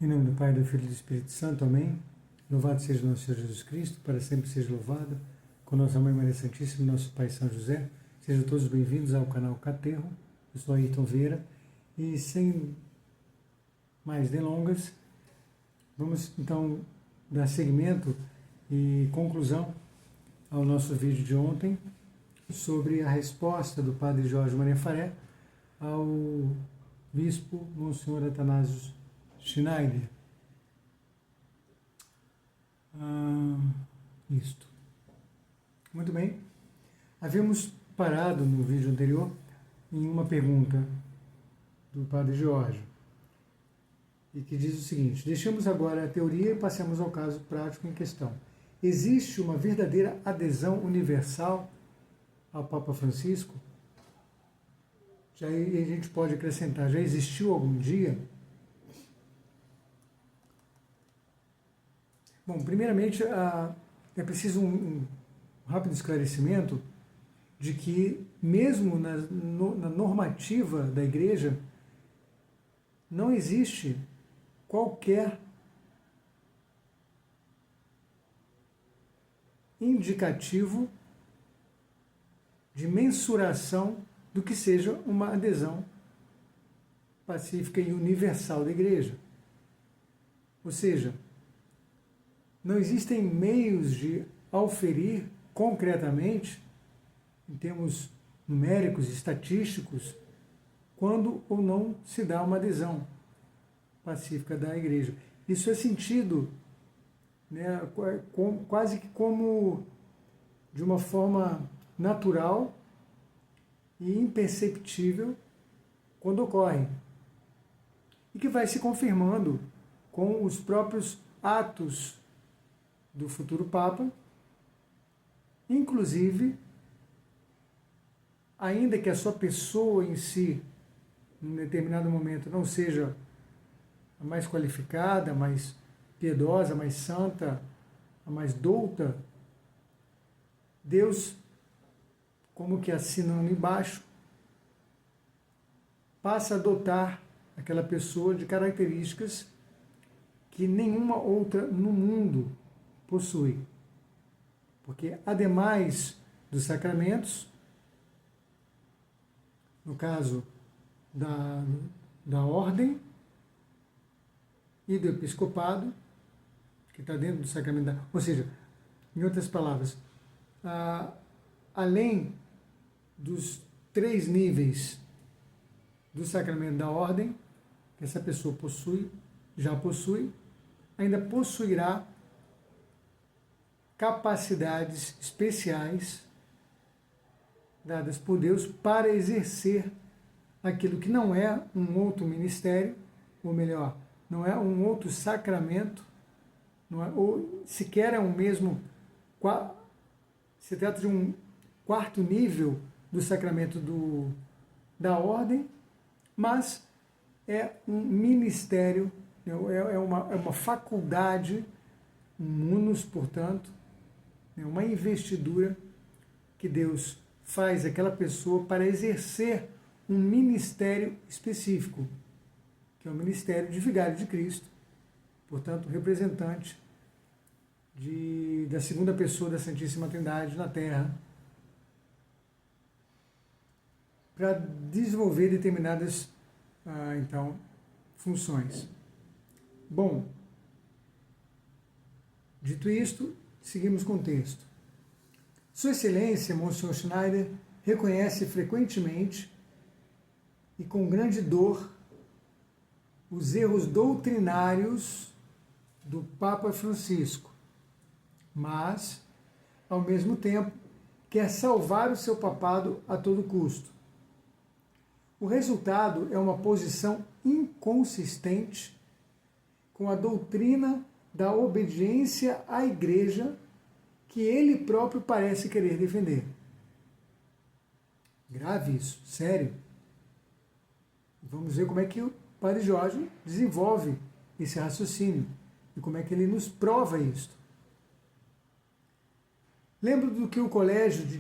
Em nome do Pai, do Filho e do Espírito Santo. Amém. Louvado seja o nosso Senhor Jesus Cristo, para sempre seja louvado. Com nossa Mãe Maria Santíssima e nosso Pai São José. Sejam todos bem-vindos ao canal Caterro. Eu sou Ayrton Vieira e sem mais delongas, vamos então dar seguimento e conclusão ao nosso vídeo de ontem sobre a resposta do Padre Jorge Maniafaré ao Bispo Monsenhor Athanasius Schneider. Isto. Muito bem. Havíamos parado no vídeo anterior em uma pergunta do Padre Jorge, e que diz o seguinte: deixamos agora a teoria e passemos ao caso prático em questão. Existe uma verdadeira adesão universal ao Papa Francisco? Já a gente pode acrescentar, já existiu algum dia? Bom, primeiramente, é preciso um rápido esclarecimento de que, mesmo na normativa da Igreja, não existe qualquer indicativo de mensuração do que seja uma adesão pacífica e universal da Igreja. Ou seja, não existem meios de auferir concretamente, em termos numéricos, estatísticos, quando ou não se dá uma adesão pacífica da Igreja. Isso é sentido, né, quase que como de uma forma natural e imperceptível quando ocorre, e que vai se confirmando com os próprios atos do futuro Papa, inclusive, ainda que a sua pessoa em si, em determinado momento, não seja a mais qualificada, a mais piedosa, a mais santa, a mais douta, Deus, como que assinando embaixo, passa a dotar aquela pessoa de características que nenhuma outra no mundo possui. Porque, ademais dos sacramentos, no caso da ordem e do episcopado, que está dentro do sacramento ou seja, em outras palavras, além dos 3 níveis do sacramento da ordem, que essa pessoa já possui, ainda possuirá capacidades especiais dadas por Deus para exercer aquilo que não é um outro ministério, ou melhor, não é um outro sacramento, não é, ou sequer é um mesmo, se trata de um 4º nível do sacramento da ordem, mas é um ministério, é uma faculdade, um munus, portanto, uma investidura que Deus faz àquela pessoa para exercer um ministério específico, que é o ministério de vigário de Cristo, portanto, representante da segunda pessoa da Santíssima Trindade na Terra, para desenvolver determinadas, então, funções. Bom, dito isto, seguimos com o texto. Sua Excelência, Monsenhor Schneider, reconhece frequentemente e com grande dor os erros doutrinários do Papa Francisco, mas, ao mesmo tempo, quer salvar o seu papado a todo custo. O resultado é uma posição inconsistente com a doutrina da obediência à Igreja que ele próprio parece querer defender. Grave isso, sério. Vamos ver como é que o Padre Jorge desenvolve esse raciocínio e como é que ele nos prova isto. Lembro do que o Código de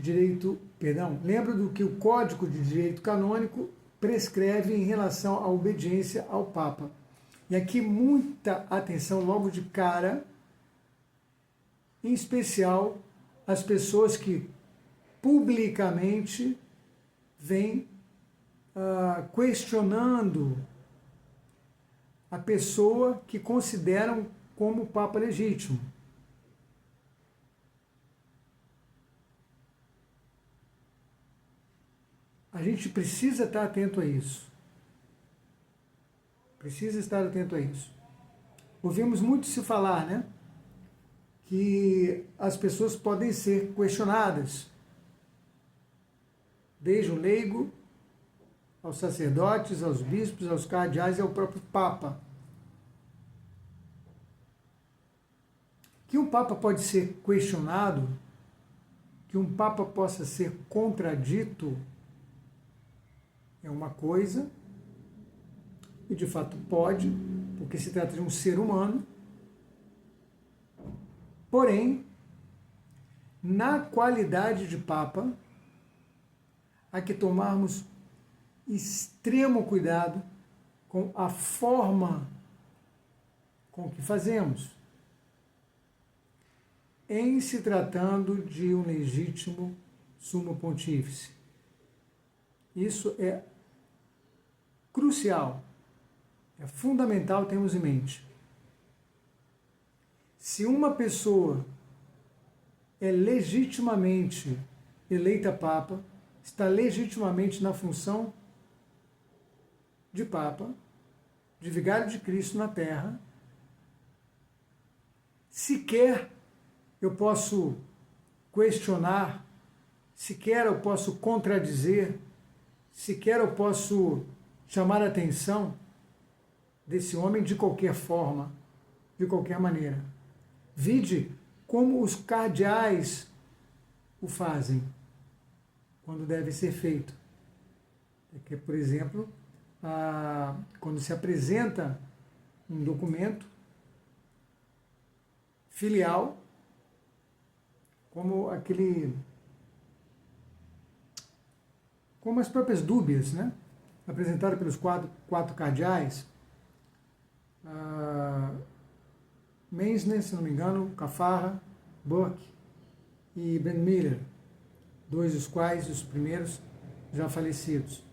Direito Canônico prescreve em relação à obediência ao Papa. E aqui muita atenção logo de cara, em especial as pessoas que publicamente vêm questionando a pessoa que consideram como Papa legítimo. A gente precisa estar atento a isso. Precisa estar atento a isso. Ouvimos muito se falar, né? Que as pessoas podem ser questionadas, desde o leigo, aos sacerdotes, aos bispos, aos cardeais e ao próprio Papa. Que um Papa pode ser questionado, que um Papa possa ser contradito, é uma coisa, e de fato pode, porque se trata de um ser humano. Porém, na qualidade de Papa, há que tomarmos extremo cuidado com a forma com que fazemos, em se tratando de um legítimo sumo pontífice. Isso é crucial, é fundamental termos em mente. Se uma pessoa é legitimamente eleita Papa, está legitimamente na função de Papa, de Vigário de Cristo na Terra, sequer eu posso questionar, sequer eu posso contradizer, sequer eu posso chamar a atenção desse homem de qualquer forma, de qualquer maneira. Vide como os cardeais o fazem, quando deve ser feito. Que, por exemplo, quando se apresenta um documento filial, como as próprias dúbias, né? Apresentadas pelos quatro cardeais, Meissner, se não me engano, Caffarra, Burke e Ben Miller, dois dos quais, os primeiros, já falecidos.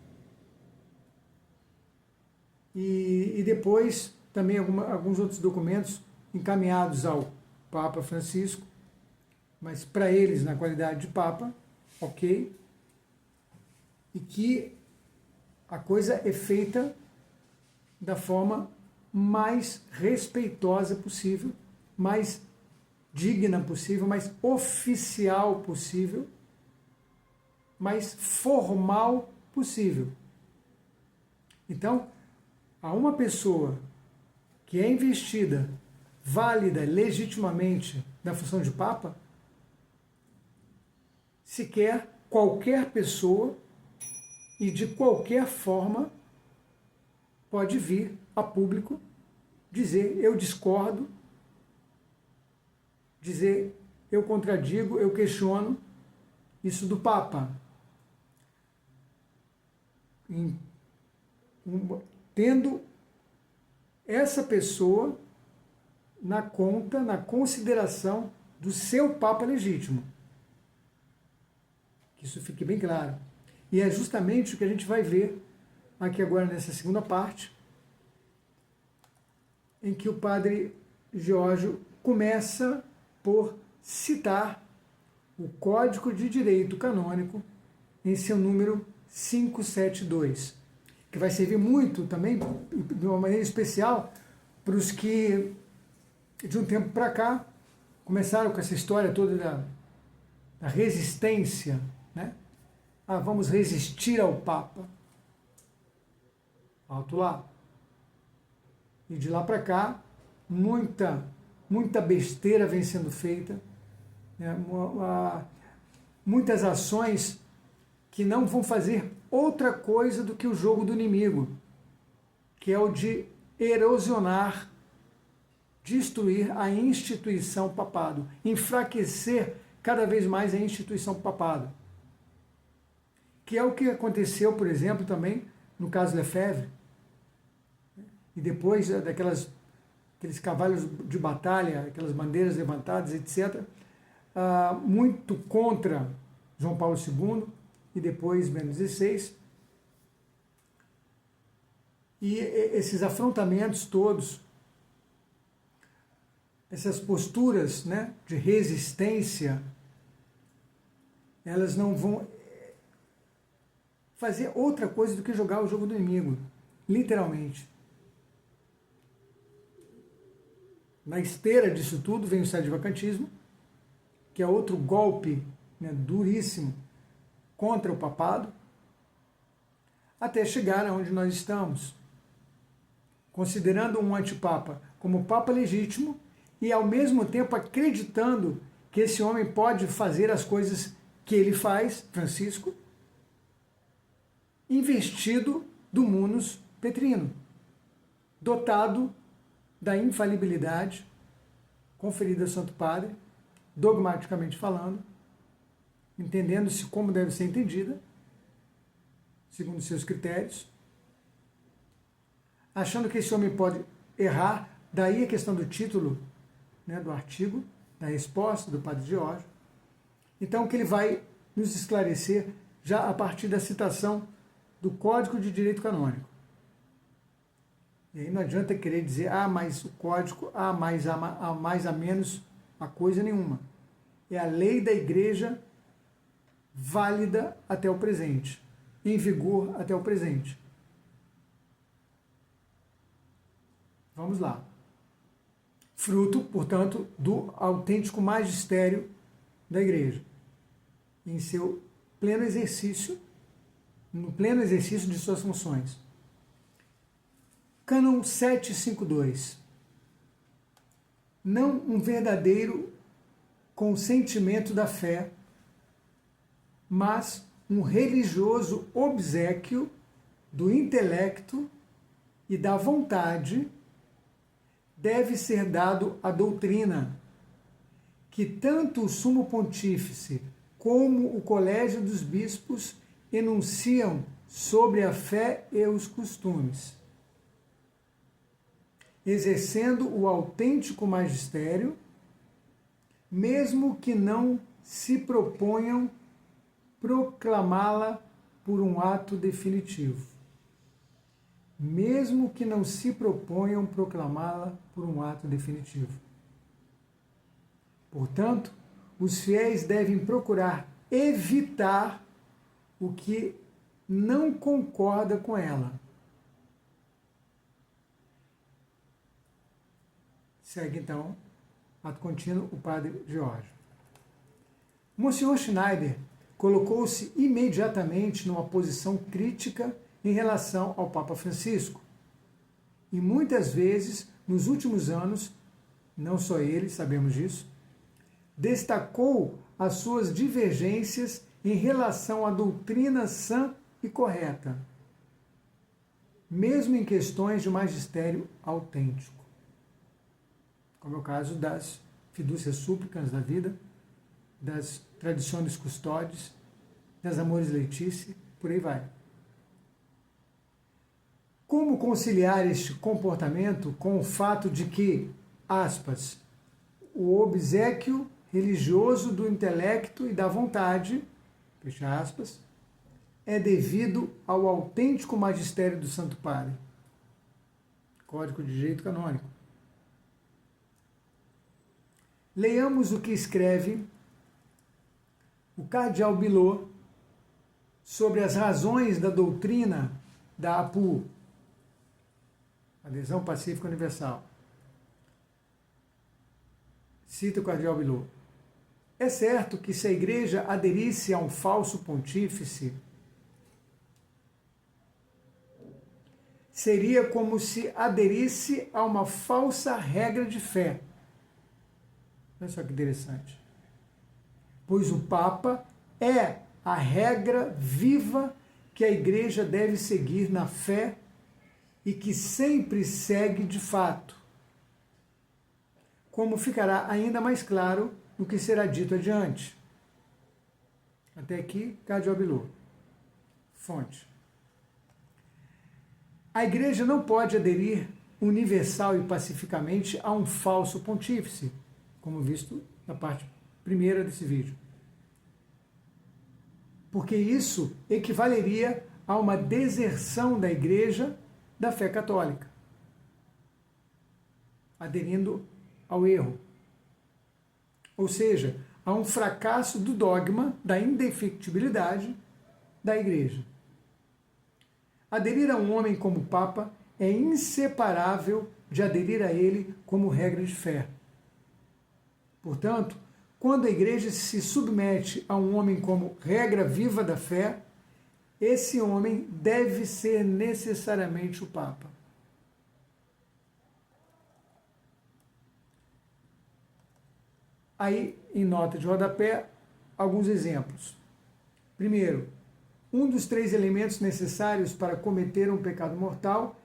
E depois também alguns outros documentos encaminhados ao Papa Francisco, mas para eles na qualidade de Papa, ok, e que a coisa é feita da forma mais respeitosa possível, mais digna possível, mais oficial possível, mais formal possível. Então, a uma pessoa que é investida, válida, legitimamente na função de Papa, sequer qualquer pessoa e de qualquer forma pode vir a público dizer eu discordo, dizer eu contradigo, eu questiono isso do Papa. Tendo essa pessoa na conta, na consideração do seu Papa legítimo. Que isso fique bem claro. E é justamente o que a gente vai ver aqui agora nessa segunda parte, em que o padre Giorgio começa por citar o Código de Direito Canônico em seu número 572, que vai servir muito também, de uma maneira especial, para os que, de um tempo para cá, começaram com essa história toda da resistência, né? Vamos resistir ao Papa. Alto lá. E de lá para cá, muita besteira vem sendo feita, né? Muitas ações que não vão fazer outra coisa do que o jogo do inimigo, que é o de erosionar, destruir a instituição papado, enfraquecer cada vez mais a instituição papado. Que é o que aconteceu, por exemplo, também no caso Lefebvre, e depois aqueles cavalos de batalha, aquelas bandeiras levantadas, etc., muito contra João Paulo II e depois Bento XVI. E esses afrontamentos todos, essas posturas, né, de resistência, elas não vão fazer outra coisa do que jogar o jogo do inimigo, literalmente. Na esteira disso tudo vem o sede-vacantismo, que é outro golpe, né, duríssimo contra o papado, até chegar aonde nós estamos, considerando um antipapa como papa legítimo e ao mesmo tempo acreditando que esse homem pode fazer as coisas que ele faz, Francisco, investido do munus petrino, dotado da infalibilidade conferida ao Santo Padre, dogmaticamente falando, entendendo-se como deve ser entendida, segundo seus critérios, achando que esse homem pode errar, daí a questão do título, né, do artigo, da resposta do Padre Giorgio. Então, que ele vai nos esclarecer já a partir da citação do Código de Direito Canônico. E aí não adianta querer dizer, mas o código, mais, a menos, a coisa nenhuma. É a lei da Igreja válida até o presente, em vigor até o presente. Vamos lá. Fruto, portanto, do autêntico magistério da Igreja, em seu pleno exercício, no pleno exercício de suas funções. Cânon 752. Não um verdadeiro consentimento da fé, mas um religioso obséquio do intelecto e da vontade deve ser dado à doutrina, que tanto o Sumo Pontífice como o Colégio dos Bispos enunciam sobre a fé e os costumes, exercendo o autêntico magistério, mesmo que não se proponham proclamá-la por um ato definitivo. Mesmo que não se proponham proclamá-la por um ato definitivo. Portanto, os fiéis devem procurar evitar o que não concorda com ela. Segue então, ato contínuo, o Padre Giorgio. Monsenhor Schneider colocou-se imediatamente numa posição crítica em relação ao Papa Francisco. E muitas vezes, nos últimos anos, não só ele, sabemos disso, destacou as suas divergências em relação à doutrina sã e correta, mesmo em questões de magistério autêntico, como é o caso das fidúcias súplicas da vida, das tradições custódias, das amores letícia, por aí vai. Como conciliar este comportamento com o fato de que, aspas, o obséquio religioso do intelecto e da vontade, fecha aspas, é devido ao autêntico magistério do Santo Padre. Código de Direito Canônico. Leiamos o que escreve o cardeal Bilot sobre as razões da doutrina da APU, Adesão Pacífica Universal. Cita o cardeal Bilot. É certo que se a Igreja aderisse a um falso pontífice, seria como se aderisse a uma falsa regra de fé. Olha só que interessante. Pois o Papa é a regra viva que a Igreja deve seguir na fé e que sempre segue de fato, como ficará ainda mais claro no que será dito adiante. Até aqui, cardeal Bilot. Fonte. A Igreja não pode aderir universal e pacificamente a um falso pontífice, como visto na parte primeira desse vídeo. Porque isso equivaleria a uma deserção da Igreja da fé católica, aderindo ao erro. Ou seja, a um fracasso do dogma da indefectibilidade da Igreja. Aderir a um homem como Papa é inseparável de aderir a ele como regra de fé. Portanto, quando a Igreja se submete a um homem como regra viva da fé, esse homem deve ser necessariamente o Papa. Aí, em nota de rodapé, alguns exemplos. Primeiro, um dos 3 elementos necessários para cometer um pecado mortal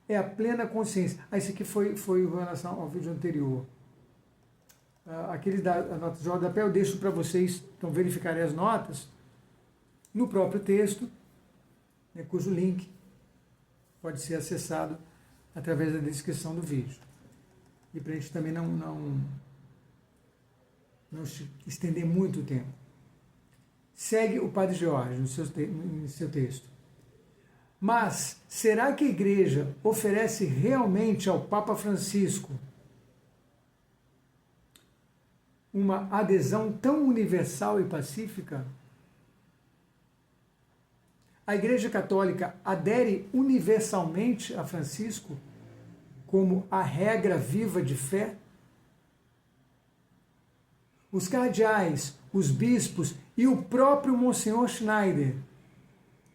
é a plena consciência. Esse aqui foi em relação ao vídeo anterior. Aquele da nota de rodapé eu deixo para vocês então, verificarem as notas no próprio texto, né, cujo link pode ser acessado através da descrição do vídeo. E para a gente também não estender muito o tempo. Segue o Padre Jorge no seu texto. Mas, será que a Igreja oferece realmente ao Papa Francisco uma adesão tão universal e pacífica? A Igreja Católica adere universalmente a Francisco como a regra viva de fé? Os cardeais, os bispos e o próprio Monsenhor Schneider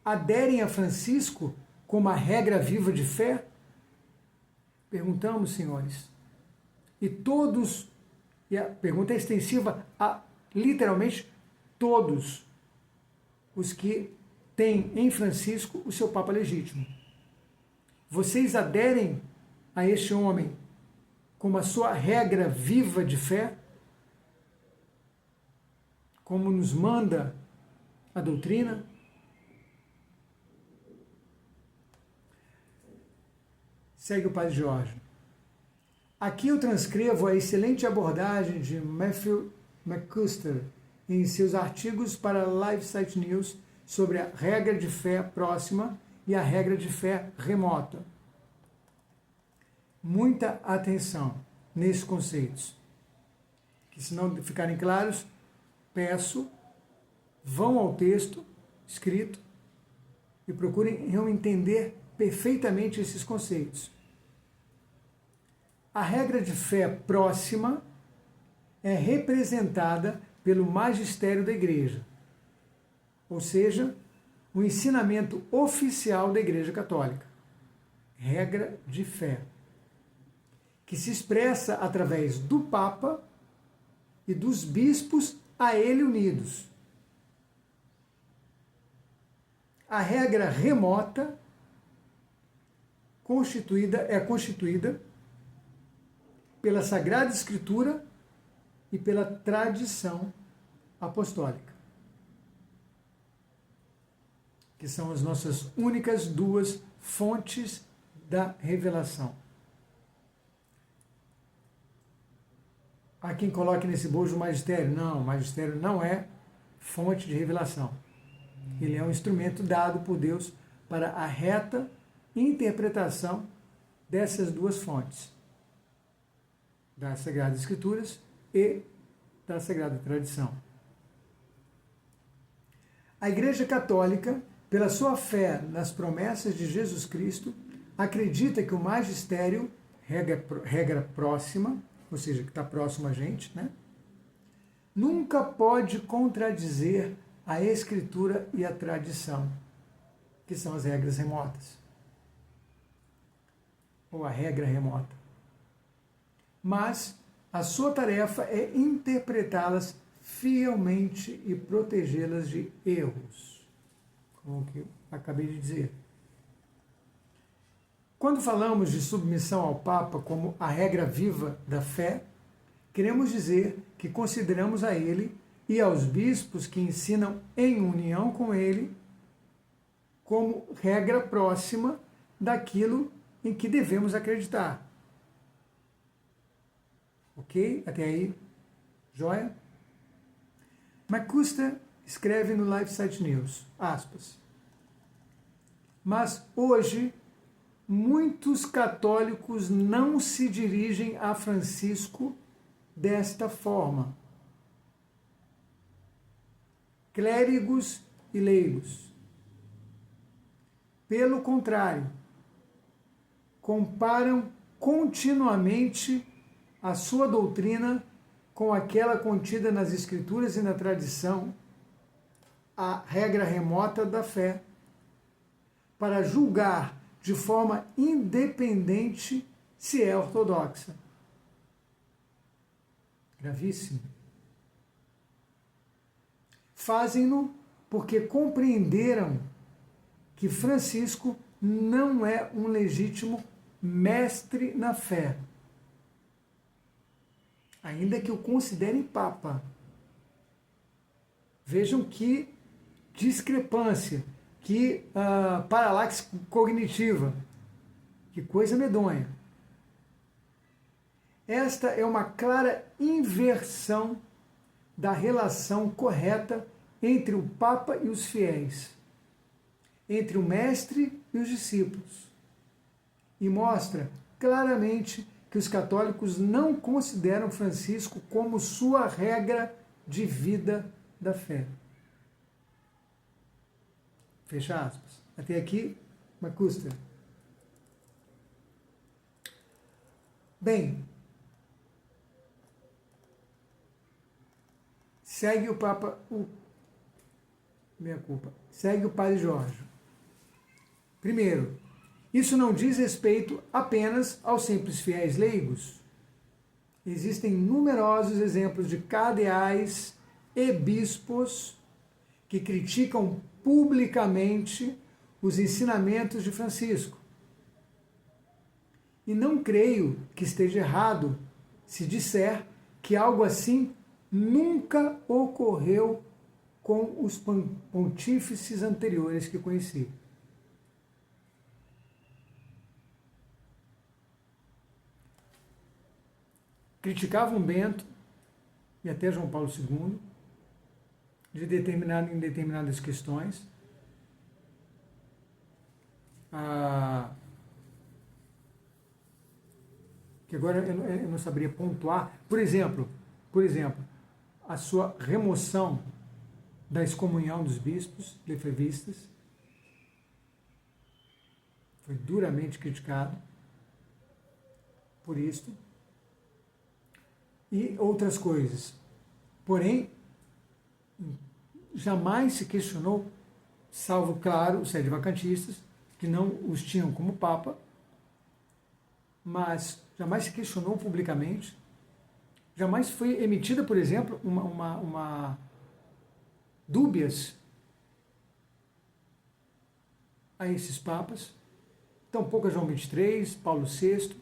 aderem a Francisco como a regra viva de fé? Perguntamos, senhores. E todos, e a pergunta é extensiva a literalmente todos os que têm em Francisco o seu Papa legítimo. Vocês aderem a este homem como a sua regra viva de fé? Como nos manda a doutrina? Segue o Padre Jorge. Aqui eu transcrevo a excelente abordagem de Matthew McCusker em seus artigos para Live Site News sobre a regra de fé próxima e a regra de fé remota. Muita atenção nesses conceitos, que se não ficarem claros, peço, vão ao texto escrito e procurem entender perfeitamente esses conceitos. A regra de fé próxima é representada pelo magistério da Igreja, ou seja, o ensinamento oficial da Igreja Católica. Regra de fé, que se expressa através do Papa e dos bispos a ele unidos. A regra remota é constituída pela Sagrada Escritura e pela tradição apostólica, que são as nossas únicas 2 fontes da revelação. Há quem coloque nesse bojo o magistério. Não, o magistério não é fonte de revelação. Ele é um instrumento dado por Deus para a reta interpretação dessas 2 fontes, das Sagradas Escrituras e da Sagrada Tradição. A Igreja Católica, pela sua fé nas promessas de Jesus Cristo, acredita que o magistério, regra próxima, ou seja, que está próximo a gente, né, nunca pode contradizer a Escritura e a tradição, que são as regras remotas, ou a regra remota. Mas a sua tarefa é interpretá-las fielmente e protegê-las de erros, como que eu acabei de dizer. Quando falamos de submissão ao Papa como a regra viva da fé, queremos dizer que consideramos a ele e aos bispos que ensinam em união com ele como regra próxima daquilo em que devemos acreditar. Ok? Até aí, joia? McCusker escreve no LifeSite News, aspas, mas hoje muitos católicos não se dirigem a Francisco desta forma. Clérigos e leigos. Pelo contrário, comparam continuamente a sua doutrina com aquela contida nas Escrituras e na tradição, a regra remota da fé, para julgar de forma independente se é ortodoxa. Gravíssimo. Fazem-no porque compreenderam que Francisco não é um legítimo mestre na fé, ainda que o considerem papa. Vejam que discrepância, que paralaxe cognitiva, que coisa medonha. Esta é uma clara inversão da relação correta entre o Papa e os fiéis, entre o mestre e os discípulos, e mostra claramente que os católicos não consideram Francisco como sua regra de vida da fé. Fecha aspas. Até aqui, McCusker. Bem, segue o Papa, segue o Padre Jorge. Primeiro, isso não diz respeito apenas aos simples fiéis leigos. Existem numerosos exemplos de cardeais e bispos que criticam publicamente os ensinamentos de Francisco. E não creio que esteja errado se disser que algo assim nunca ocorreu com os pontífices anteriores que conheci. Criticavam Bento e até João Paulo II em determinadas questões. Que agora eu não saberia pontuar. Por exemplo, a sua remoção da excomunhão dos bispos lefebvistas foi duramente criticado por isto e outras coisas. Porém, jamais se questionou, salvo, claro, os sedevacantistas, que não os tinham como Papa, mas jamais se questionou publicamente, jamais foi emitida, por exemplo, uma dúbias a esses papas, tampouco a João XXIII, Paulo VI,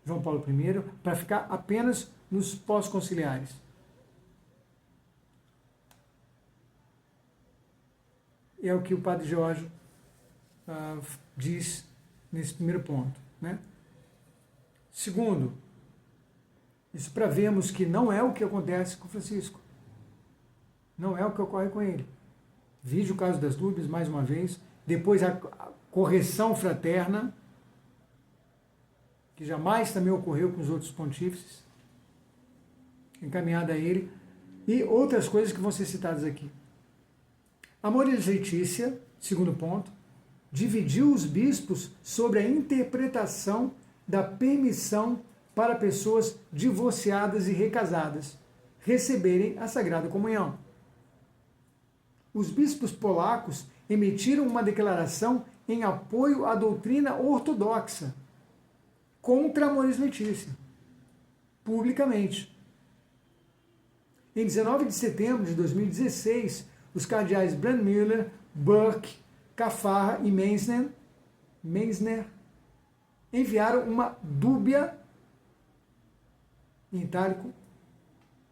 João Paulo I, para ficar apenas nos pós-conciliares. É o que o Padre Jorge diz nesse primeiro ponto, né? Segundo, isso para vermos que não é o que acontece com Francisco. Não é o que ocorre com ele. Vide o caso das dúvidas, mais uma vez. Depois a correção fraterna, que jamais também ocorreu com os outros pontífices, encaminhada a ele, e outras coisas que vão ser citadas aqui. Amoris Laetitia, segundo ponto, dividiu os bispos sobre a interpretação da permissão para pessoas divorciadas e recasadas receberem a Sagrada Comunhão. Os bispos polacos emitiram uma declaração em apoio à doutrina ortodoxa contra Amoris Laetitia, publicamente. Em 19 de setembro de 2016, os cardeais Brandmüller, Burke, Caffarra e Meissner enviaram uma dúbia, em itálico,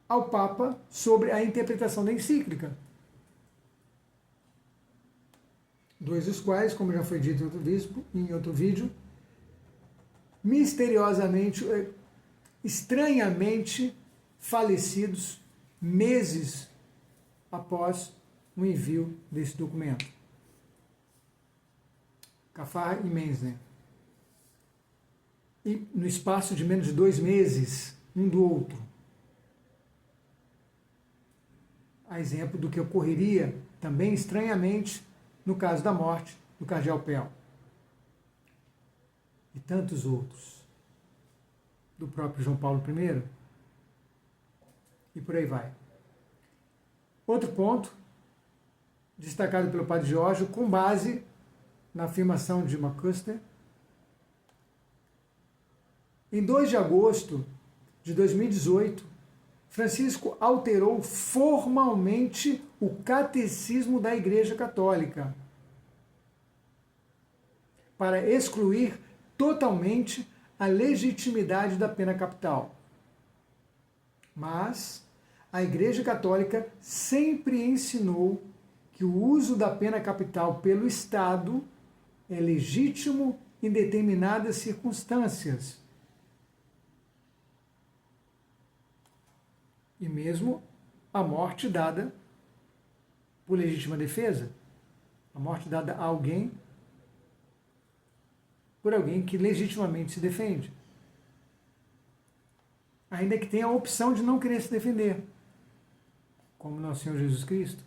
ao Papa sobre a interpretação da encíclica. Dois dos quais, como já foi dito em outro vídeo, misteriosamente, estranhamente falecidos meses após o envio desse documento. Caffarra e Menzner. E no espaço de menos de 2 meses, um do outro. A exemplo do que ocorreria também estranhamente no caso da morte do cardeal Pell. E tantos outros. Do próprio João Paulo I. E por aí vai. Outro ponto, destacado pelo padre Giorgio, com base na afirmação de McCusker, em 2 de agosto de 2018, Francisco alterou formalmente o catecismo da Igreja Católica para excluir totalmente a legitimidade da pena capital. Mas a Igreja Católica sempre ensinou que o uso da pena capital pelo Estado é legítimo em determinadas circunstâncias. E mesmo a morte dada por legítima defesa, a morte dada a alguém por alguém que legitimamente se defende. Ainda que tenha a opção de não querer se defender, como nosso Senhor Jesus Cristo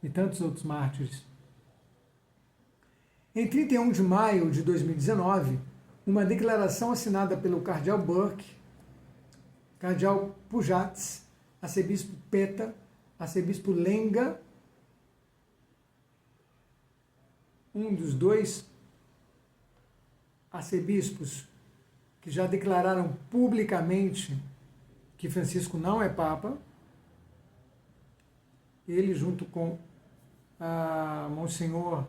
e tantos outros mártires. Em 31 de maio de 2019, uma declaração assinada pelo cardeal Burke, cardeal Pujats, arcebispo Peta, arcebispo Lenga, um dos 2 arcebispos que já declararam publicamente que Francisco não é Papa, ele junto com Monsenhor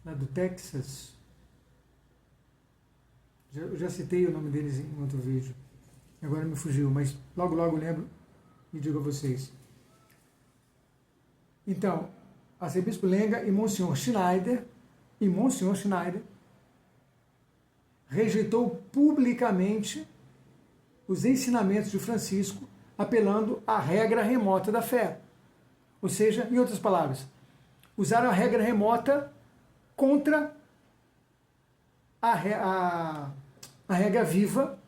lá do Texas, eu já citei o nome deles em outro vídeo, agora me fugiu, mas logo lembro e digo a vocês. Então, arcebispo Lenga e Monsenhor Schneider, rejeitou publicamente os ensinamentos de Francisco, apelando à regra remota da fé. Ou seja, em outras palavras, usaram a regra remota contra a regra viva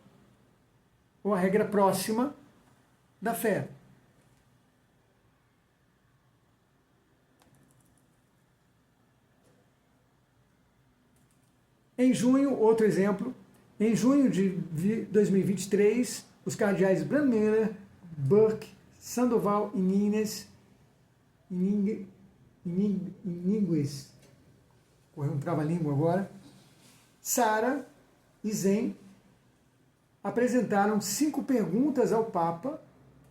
ou a regra próxima da fé. Em junho, outro exemplo, em junho de 2023, os cardeais Brandmeier, Burke, Sandoval e Inigues, correu um trava-língua agora, Sara e Zen apresentaram 5 perguntas ao Papa,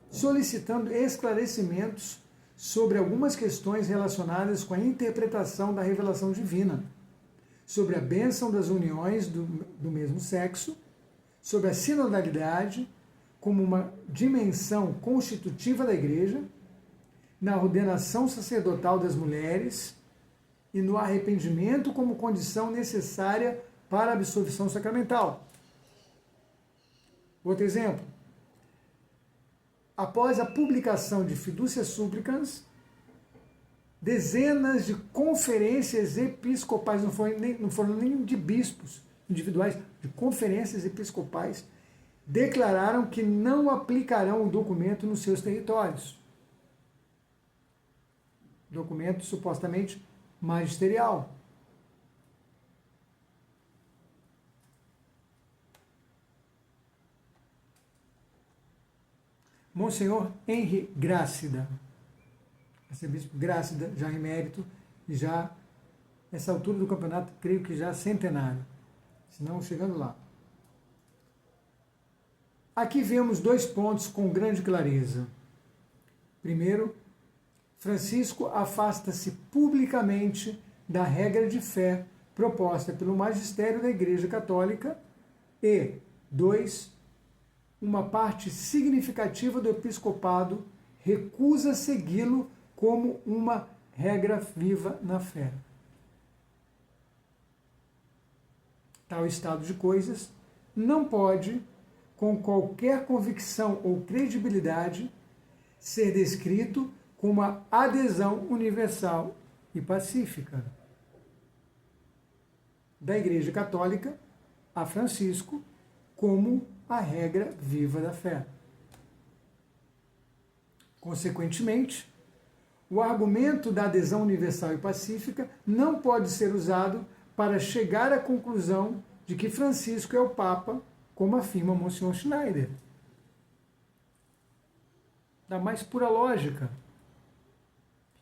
solicitando esclarecimentos sobre algumas questões relacionadas com a interpretação da revelação divina, sobre a bênção das uniões do mesmo sexo, sobre a sinodalidade como uma dimensão constitutiva da Igreja, na ordenação sacerdotal das mulheres e no arrependimento como condição necessária para a absolvição sacramental. Outro exemplo. Após a publicação de Fiducia Supplicans, dezenas de conferências episcopais, não foram nem de bispos individuais, de conferências episcopais, declararam que não aplicarão o documento nos seus territórios. Documento supostamente magisterial. Monsenhor Henri Grácida, arcebispo Grácida, já emérito, e já, nessa altura do campeonato, creio que já centenário, se não chegando lá. Aqui vemos 2 pontos com grande clareza. Primeiro, Francisco afasta-se publicamente da regra de fé proposta pelo magistério da Igreja Católica e, 2, uma parte significativa do episcopado recusa segui-lo como uma regra viva na fé. tal estado de coisas não pode, com qualquer convicção ou credibilidade, ser descrito com uma adesão universal e pacífica da Igreja Católica a Francisco como a regra viva da fé. Consequentemente, o argumento da adesão universal e pacífica não pode ser usado para chegar à conclusão de que Francisco é o Papa, como afirma Monsignor Schneider. Da mais pura lógica.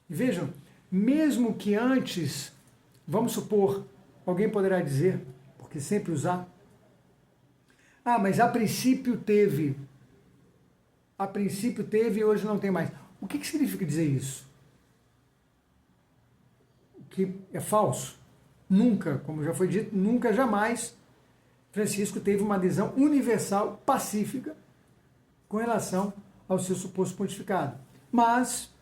E vejam, mesmo que antes, vamos supor, alguém poderá dizer, porque sempre usar, mas a princípio teve e hoje não tem mais. O que significa dizer isso? Que é falso. Nunca, como já foi dito, nunca, jamais Francisco teve uma adesão universal, pacífica, com relação ao seu suposto pontificado. Mas,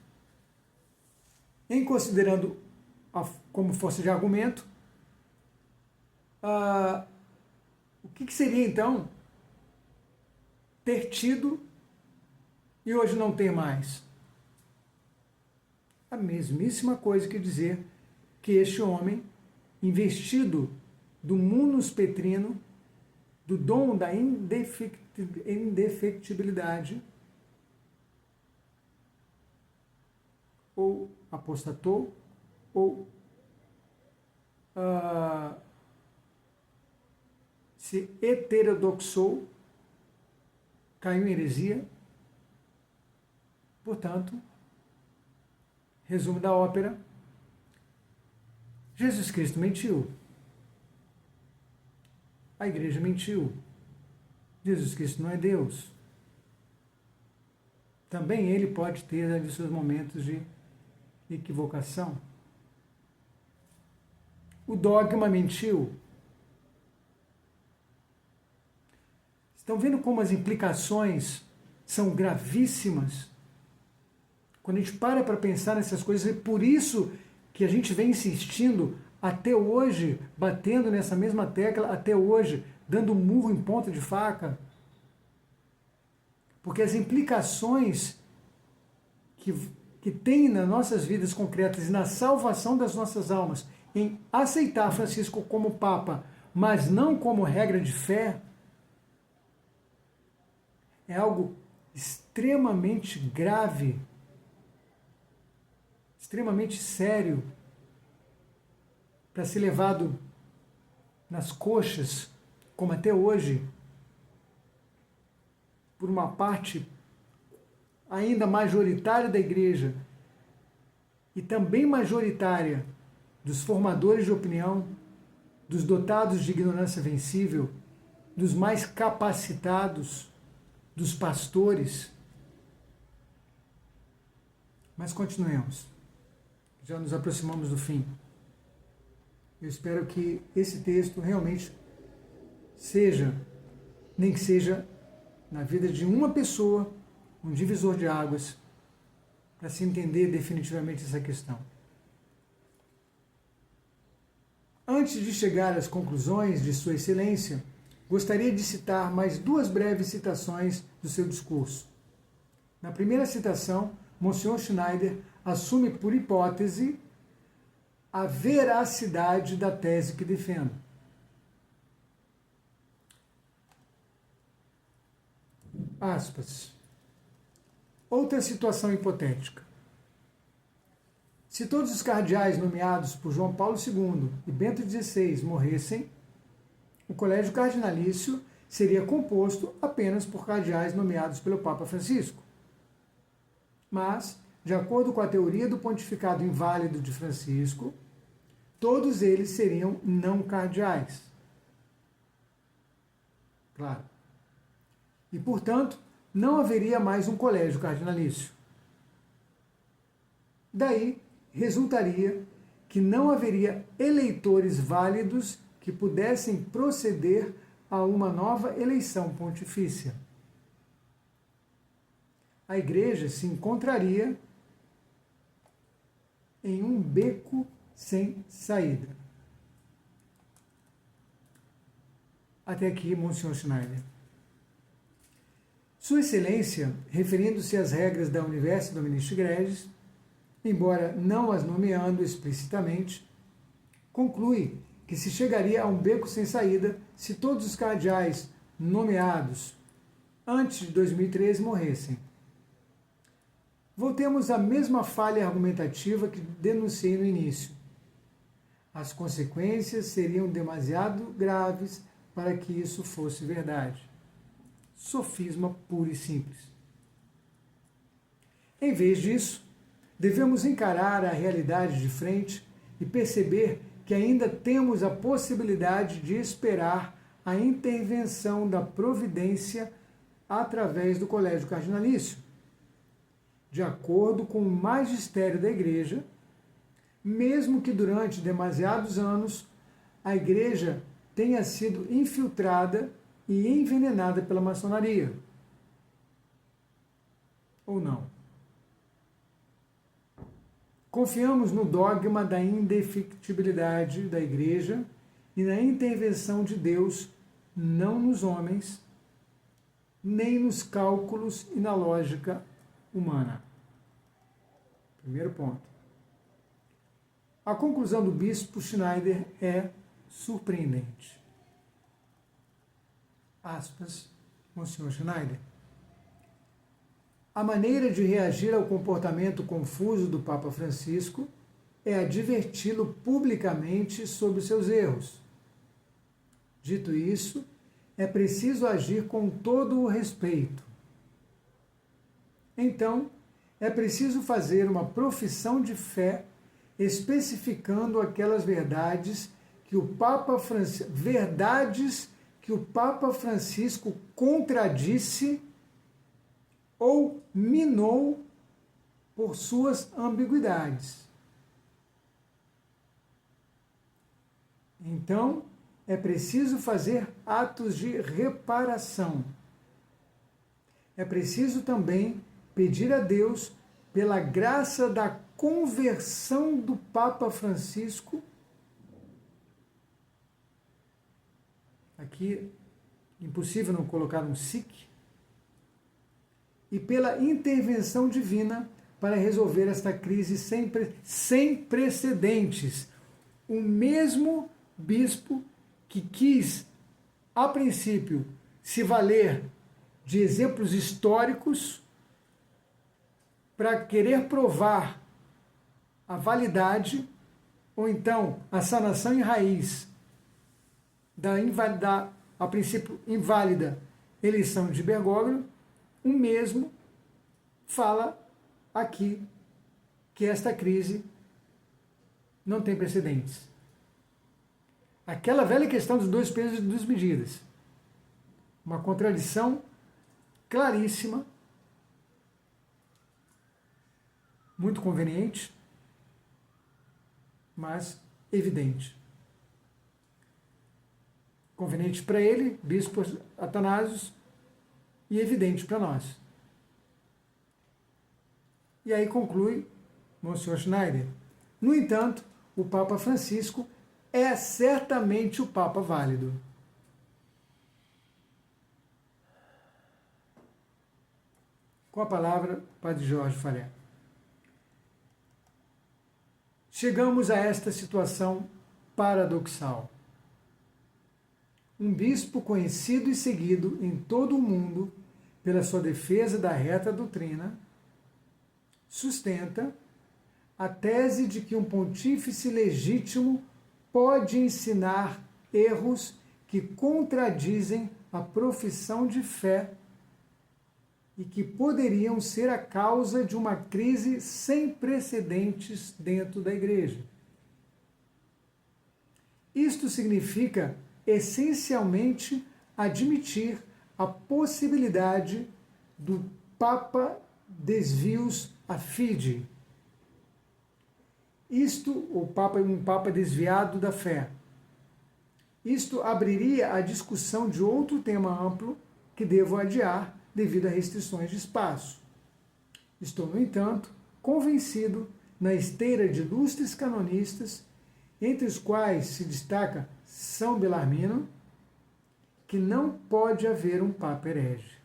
em considerando como força de argumento, o que seria então ter tido e hoje não ter mais? A mesmíssima coisa que dizer que este homem, investido do munus petrino, do dom da indefectibilidade, ou apostatou, ou se heterodoxou, caiu em heresia. Portanto, resumo da ópera: Jesus Cristo mentiu. A igreja mentiu. Jesus Cristo não é Deus. Também ele pode ter ali seus momentos de equivocação. O dogma mentiu. Estão vendo como as implicações são gravíssimas? Quando a gente para pensar nessas coisas, é por isso que a gente vem insistindo até hoje, batendo nessa mesma tecla até hoje, dando murro em ponta de faca. Porque as implicações que tem nas nossas vidas concretas e na salvação das nossas almas, em aceitar Francisco como Papa, mas não como regra de fé, é algo extremamente grave, extremamente sério, para ser levado nas coxas, como até hoje, por uma parte ainda majoritária da igreja e também majoritária dos formadores de opinião, dos dotados de ignorância vencível, dos mais capacitados, dos pastores. Mas continuemos. Já nos aproximamos do fim. Eu espero que esse texto realmente seja, nem que seja na vida de uma pessoa, um divisor de águas, para se entender definitivamente essa questão. Antes de chegar às conclusões de Sua Excelência, gostaria de citar mais duas breves citações do seu discurso. Na primeira citação, Monsignor Schneider assume por hipótese a veracidade da tese que defendo. Aspas. Outra situação hipotética. Se todos os cardeais nomeados por João Paulo II e Bento XVI morressem, o colégio cardinalício seria composto apenas por cardeais nomeados pelo Papa Francisco. Mas, de acordo com a teoria do pontificado inválido de Francisco, todos eles seriam não cardeais. Claro. E, portanto, não haveria mais um colégio cardinalício. Daí, resultaria que não haveria eleitores válidos que pudessem proceder a uma nova eleição pontifícia. A igreja se encontraria em um beco sem saída. Até aqui, Monsenhor Schneider. Sua Excelência, referindo-se às regras da Universo do Ministro Gregis, embora não as nomeando explicitamente, conclui que se chegaria a um beco sem saída se todos os cardeais nomeados antes de 2013 morressem. Voltemos à mesma falha argumentativa que denunciei no início. As consequências seriam demasiado graves para que isso fosse verdade. Sofisma puro e simples. Em vez disso, devemos encarar a realidade de frente e perceber que ainda temos a possibilidade de esperar a intervenção da providência através do Colégio Cardinalício. De acordo com o magistério da Igreja, mesmo que durante demasiados anos a Igreja tenha sido infiltrada e envenenada pela maçonaria. Ou não? Confiamos no dogma da indefectibilidade da Igreja e na intervenção de Deus, não nos homens, nem nos cálculos e na lógica humana. Primeiro ponto. A conclusão do bispo Schneider é surpreendente. Aspas, Monsenhor Schneider. A maneira de reagir ao comportamento confuso do Papa Francisco é adverti-lo publicamente sobre seus erros. Dito isso, é preciso agir com todo o respeito. Então, é preciso fazer uma profissão de fé especificando aquelas verdades que o Papa Francisco contradisse ou minou por suas ambiguidades. Então, é preciso fazer atos de reparação. É preciso também pedir a Deus pela graça da conversão do Papa Francisco. Aqui, impossível não colocar um SIC. E pela intervenção divina para resolver esta crise sem precedentes. O mesmo bispo que quis, a princípio, se valer de exemplos históricos para querer provar a validade ou então a sanação em raiz da a princípio inválida eleição de Bergoglio, o mesmo fala aqui que esta crise não tem precedentes. Aquela velha questão dos 2 pesos e 2 medidas. Uma contradição claríssima, muito conveniente, mas evidente. Conveniente para ele, bispo Atanásio, e evidente para nós. E aí conclui Monsenhor Schneider. No entanto, o Papa Francisco é certamente o Papa válido. Com a palavra, Padre Jorge Faré. Chegamos a esta situação paradoxal. Um bispo conhecido e seguido em todo o mundo pela sua defesa da reta doutrina, sustenta a tese de que um pontífice legítimo pode ensinar erros que contradizem a profissão de fé e que poderiam ser a causa de uma crise sem precedentes dentro da Igreja. Isto significa, essencialmente, admitir a possibilidade do Papa desvios a fide. Um Papa desviado da fé. Isto abriria a discussão de outro tema amplo que devo adiar devido a restrições de espaço. Estou, no entanto, convencido, na esteira de ilustres canonistas, entre os quais se destaca São Belarmino, que não pode haver um Papa herege.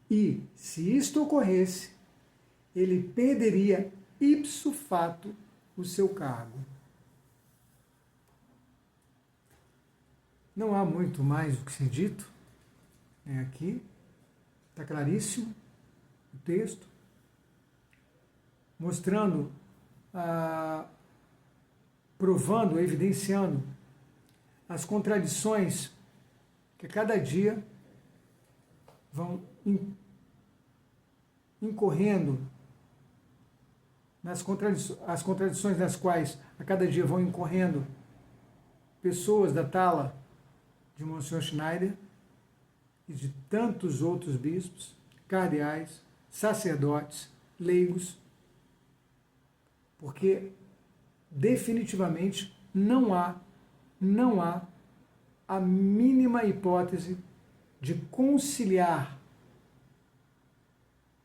E se isto ocorresse, ele perderia ipso facto o seu cargo. Não há muito mais o que ser dito. Aqui está claríssimo o texto, mostrando, provando, evidenciando as contradições que a cada dia vão incorrendo, as contradições nas quais a cada dia vão incorrendo pessoas da tala de Monsenhor Schneider e de tantos outros bispos, cardeais, sacerdotes, leigos, porque definitivamente não há a mínima hipótese de conciliar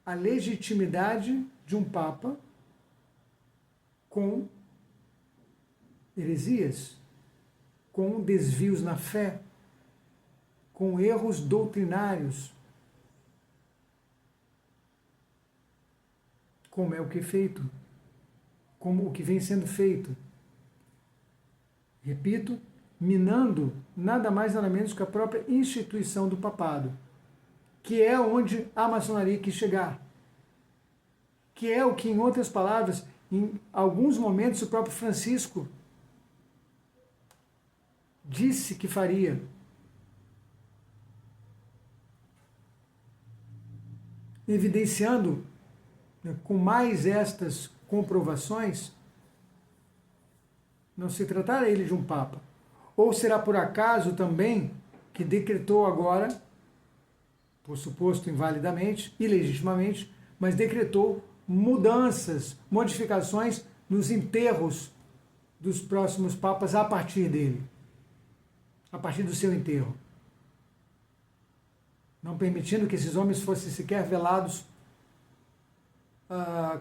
a legitimidade de um Papa com heresias, com desvios na fé, com erros doutrinários, como é o que é feito, como o que vem sendo feito. Repito, minando nada mais nada menos que a própria instituição do papado, que é onde a maçonaria quis chegar, que é o que, em outras palavras, em alguns momentos o próprio Francisco disse que faria. Evidenciando, com mais estas comprovações, não se tratará ele de um Papa. Ou será por acaso também que decretou agora, por suposto invalidamente, ilegitimamente, mas decretou mudanças, modificações nos enterros dos próximos papas a partir dele, a partir do seu enterro, não permitindo que esses homens fossem sequer velados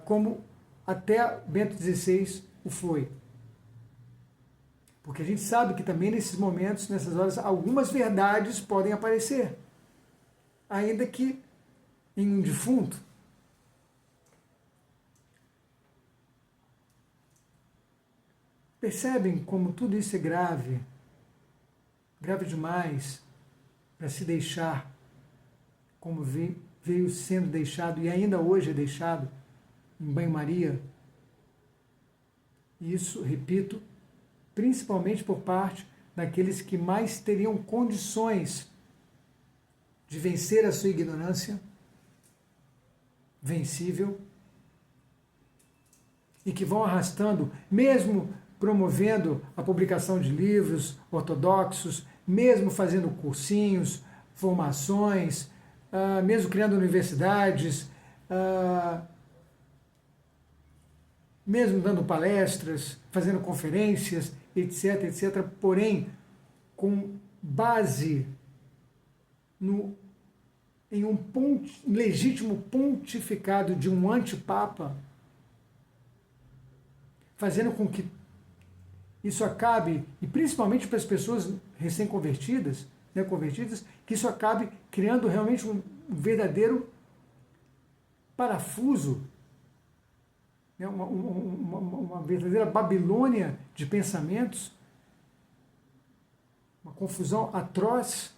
como até Bento XVI o foi. Porque a gente sabe que também nesses momentos, nessas horas, algumas verdades podem aparecer, ainda que em um defunto. Percebem como tudo isso é grave, grave demais para se deixar como veio sendo deixado e ainda hoje é deixado em banho-maria. Isso, repito, principalmente por parte daqueles que mais teriam condições de vencer a sua ignorância, vencível, e que vão arrastando, mesmo promovendo a publicação de livros ortodoxos, mesmo fazendo cursinhos, formações, mesmo criando universidades, mesmo dando palestras, fazendo conferências, etc., etc., porém, com base em um legítimo pontificado de um antipapa, fazendo com que isso acabe, e principalmente para as pessoas recém-convertidas, que isso acabe criando realmente um verdadeiro parafuso, né, uma verdadeira Babilônia de pensamentos, uma confusão atroz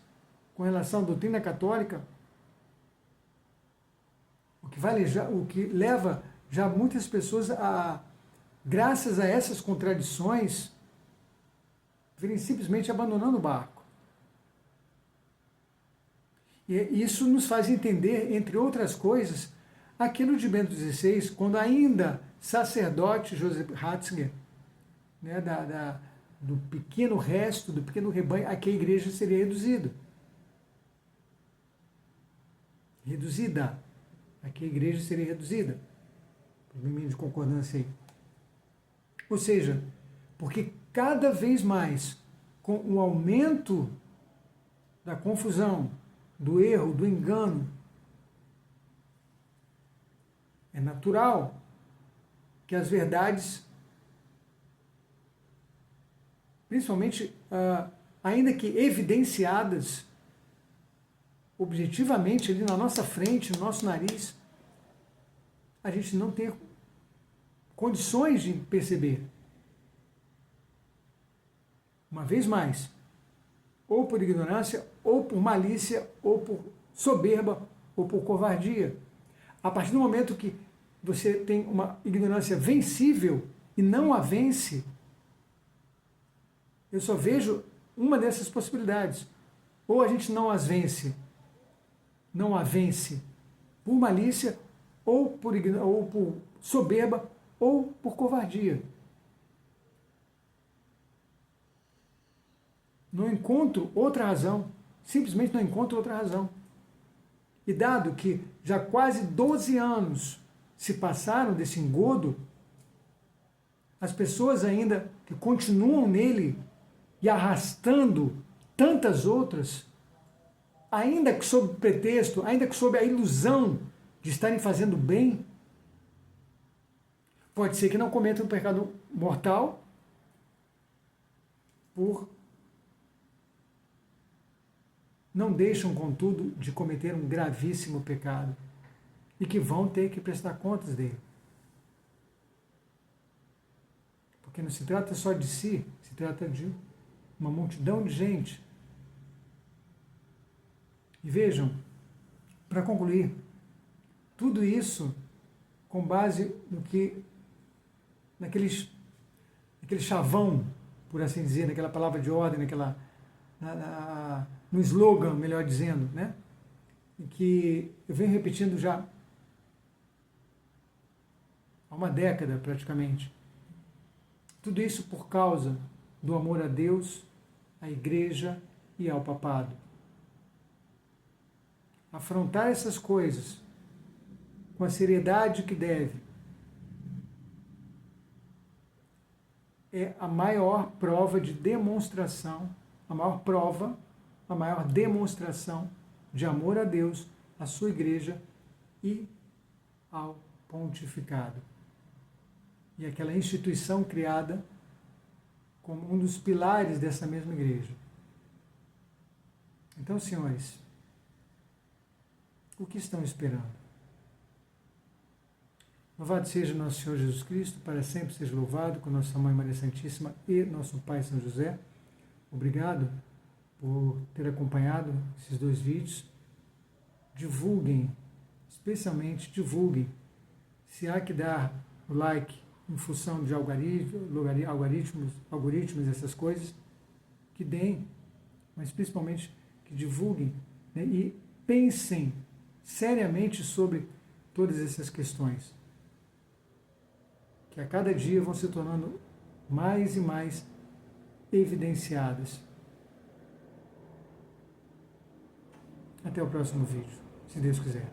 com relação à doutrina católica, o que leva já muitas pessoas graças a essas contradições, virem simplesmente abandonando o barco. E isso nos faz entender, entre outras coisas, aquilo de Bento XVI, quando ainda sacerdote Joseph Ratzinger, né, do pequeno resto, do pequeno rebanho, a que a igreja seria reduzida. A que a igreja seria reduzida. Probleminha de concordância aí. Ou seja, porque cada vez mais, com o aumento da confusão, do erro, do engano, é natural que as verdades, principalmente ainda que evidenciadas objetivamente ali na nossa frente, no nosso nariz, a gente não tem condições de perceber. Uma vez mais, ou por ignorância, ou por malícia, ou por soberba, ou por covardia. A partir do momento que você tem uma ignorância vencível e não a vence, eu só vejo uma dessas possibilidades. Ou a gente não as vence, não a vence por malícia, ou por soberba, ou por covardia. Não encontro outra razão, simplesmente não encontro outra razão. E dado que já quase 12 anos se passaram desse engodo, as pessoas ainda que continuam nele e arrastando tantas outras, ainda que sob pretexto, ainda que sob a ilusão de estarem fazendo bem, pode ser que não cometam um pecado mortal não deixam, contudo, de cometer um gravíssimo pecado e que vão ter que prestar contas dele. Porque não se trata só de si, se trata de uma multidão de gente. E vejam, para concluir, tudo isso com base naquele chavão, por assim dizer, naquela palavra de ordem, no slogan, melhor dizendo, né? Que eu venho repetindo já há uma década praticamente. Tudo isso por causa do amor a Deus, à Igreja e ao Papado. Afrontar essas coisas com a seriedade que deve é a maior prova de demonstração, a maior demonstração de amor a Deus, à sua Igreja e ao pontificado. E aquela instituição criada como um dos pilares dessa mesma Igreja. Então, senhores, o que estão esperando? Louvado seja nosso Senhor Jesus Cristo, para sempre seja louvado, com nossa Mãe Maria Santíssima e nosso Pai São José. Obrigado por ter acompanhado esses 2 vídeos. Divulguem, especialmente divulguem. Se há que dar o like em função de algoritmos, essas coisas, que deem, mas principalmente que divulguem, né, e pensem seriamente sobre todas essas questões, que a cada dia vão se tornando mais e mais evidenciadas. Até o próximo vídeo, se Deus quiser.